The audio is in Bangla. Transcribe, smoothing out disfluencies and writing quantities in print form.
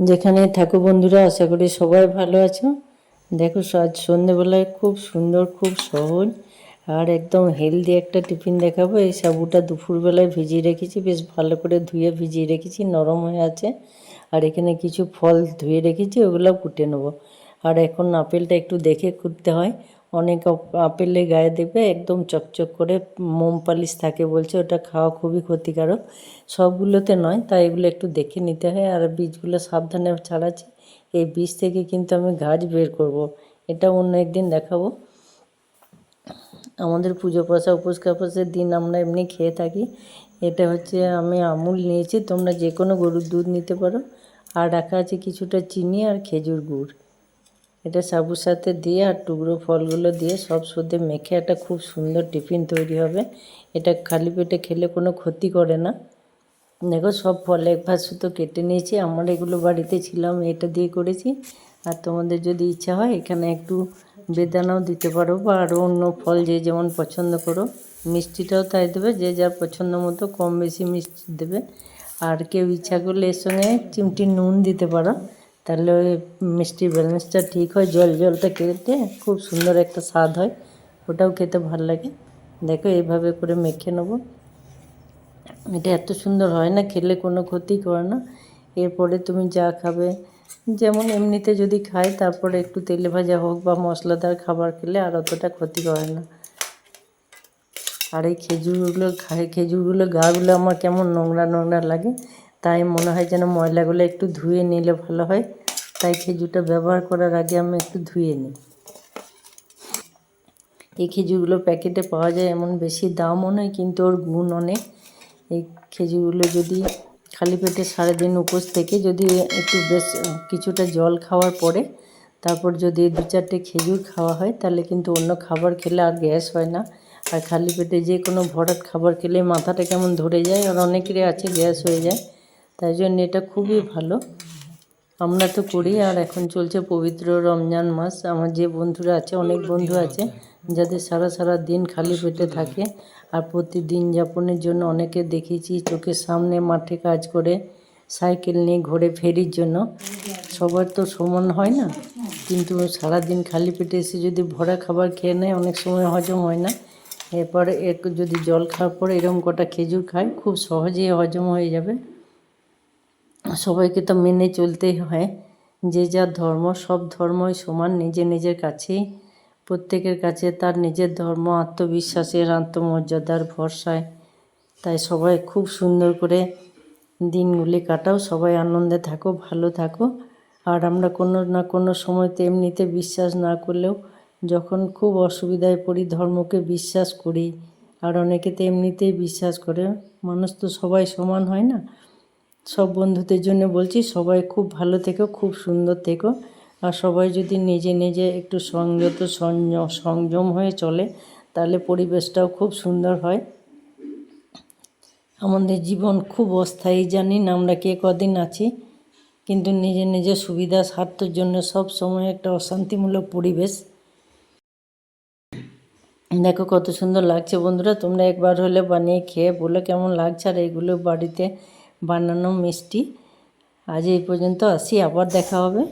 যেখানে থাকো বন্ধুরা, আশা করি সবাই ভালো আছো। দেখো আজ সন্ধ্যেবেলায় খুব সুন্দর, খুব সহজ আর একদম হেলদি একটা টিফিন দেখাবো। এই সাবুটা দুপুরবেলায় ভিজিয়ে রেখেছি, বেশ ভালো করে ধুয়ে ভিজিয়ে রেখেছি, নরম হয়ে আছে। আর এখানে কিছু ফল ধুয়ে রেখেছি, ওগুলো কুটে নেবো। আর এখন আপেলটা একটু দেখে কুটতে হয়। অনেক আপেলের গায়ে দেবে একদম চকচক করে মোম পালিশ থাকে, বলছে ওটা খাওয়া খুবই ক্ষতিকারক। সবগুলোতে নয়, তাই এগুলো একটু দেখে নিতে হয়। আর বীজগুলো সাবধানে ছাড়াচ্ছি। এই বীজ থেকে কিন্তু আমি গাছ বের করব, এটা অন্য একদিন দেখাবো। আমাদের পুজো পাশা উপোস কাপাসের দিন আমরা এমনি খেয়ে থাকি। এটা হচ্ছে আমি আমুল নিয়েছি, তোমরা যে কোনো গরুর দুধ নিতে পারো। আর রাখা আছে কিছুটা চিনি আর খেজুর গুড়। এটা সাবুর সাথে দিয়ে আর টুকরো ফলগুলো দিয়ে সব সাথে মেখে একটা খুব সুন্দর টিফিন তৈরি হবে। এটা খালি পেটে খেলে কোনো ক্ষতি করে না। দেখো সব ফল এক ভাগ সুতো কেটে নিয়েছি, আমার এগুলো বাড়িতে ছিলাম, এটা দিয়ে করেছি। আর তোমাদের যদি ইচ্ছা হয় এখানে একটু বেদানাও দিতে পারো, বা আরও অন্য ফল যে যেমন পছন্দ করো। মিষ্টিটাও তাই দেবে, যে যার পছন্দ মতো কম বেশি মিষ্টি দেবে। আর কেউ ইচ্ছা করলে এর সঙ্গে চিমটি নুন দিতে পারো, তাহলে ওই মিষ্টির ব্যালেন্সটা ঠিক হয়। জলটা কেটে খুব সুন্দর একটা স্বাদ হয়, ওটাও খেতে ভালো লাগে। দেখো এইভাবে করে মেখে নেবো। এটা এত সুন্দর হয় না, খেলে কোনো ক্ষতি করে না। এরপরে তুমি যা খাবে, যেমন এমনিতে যদি খাই, তারপরে একটু তেলে ভাজা হোক বা মশলাদার খাবার খেলে আর অতটা ক্ষতি করে না। আর এই খেজুরগুলো গাগুলো আমার কেমন নোংরা নোংরা লাগে, তাই মনে হয় যেন ময়লাগুলো একটু ধুয়ে নিলে ভালো হয়। তাই খেজুরটা ব্যবহার করার আগে আমি একটু ধুয়ে নিই। এই খেজুরগুলো প্যাকেটে পাওয়া যায়, এমন বেশি দামও নয়, কিন্তু ওর গুণ অনেক। এই খেজুরগুলো যদি খালি পেটে সারাদিন উপোস থেকে যদি একটু বেশ কিছুটা জল খাওয়ার পরে তারপর যদি 2-4টে খেজুর খাওয়া হয়, তাহলে কিন্তু অন্য খাবার খেলে আর গ্যাস হয় না। আর খালি পেটে যে কোনো ভরাট খাবার খেলে মাথাটা কেমন ধরে যায়, আর অনেকেরই আছে গ্যাস হয়ে যায়, তাই জন্য এটা খুবই ভালো। আমরা তো করি। আর এখন চলছে পবিত্র রমজান মাস। আমার যে বন্ধুরা আছে, অনেক বন্ধু আছে যাদের সারা দিন খালি পেটে থাকে, আর প্রতিদিন যাপনের জন্য অনেকে দেখেছি চোখের সামনে মাঠে কাজ করে, সাইকেল নিয়ে ঘোরে ফেরির জন্য। সবার তো সমান হয় না, কিন্তু সারাদিন খালি পেটে এসে যদি ভরা খাবার খেয়ে নেয়, অনেক সময় হজম হয় না। এরপরে যদি জল খাওয়ার পরে এরকম কটা খেজুর খায়, খুব সহজেই হজম হয়ে যাবে। সবাইকে তো মেনে চলতেই হয়, যে যার ধর্ম, সব ধর্মই সমান নিজের কাছেই। প্রত্যেকের কাছে তার নিজের ধর্ম আত্মবিশ্বাসের, আত্মমর্যাদার ভরসায়। তাই সবাই খুব সুন্দর করে দিনগুলি কাটাও, সবাই আনন্দে থাকো, ভালো থাকো। আর আমরা কোনো না কোনো সময়তে এমনিতে বিশ্বাস না করলেও যখন খুব অসুবিধায় পড়ি ধর্মকে বিশ্বাস করি। আর অনেকে তো এমনিতেই বিশ্বাস করে। মানুষ তো সবাই সমান হয় না। সব বন্ধুদের জন্য বলছি, সবাই খুব ভালো থেকো, খুব সুন্দর থেকো। আর সবাই যদি নিজে একটু সংযম হয়ে চলে, তাহলে পরিবেশটাও খুব সুন্দর হয়। আমাদের জীবন খুব অস্থায়ী, জানি না আমরা কে কদিন আছি, কিন্তু নিজের সুবিধা স্বার্থের জন্য সব সময় একটা অশান্তিমূলক পরিবেশ। দেখো কত সুন্দর লাগছে বন্ধুরা, তোমরা একবার হলে বানিয়ে খেয়ে বলে কেমন লাগছে। আর এইগুলো বাড়িতে বানানো মিষ্টি। আজ এই পর্যন্ত, আসি, আবার দেখা হবে।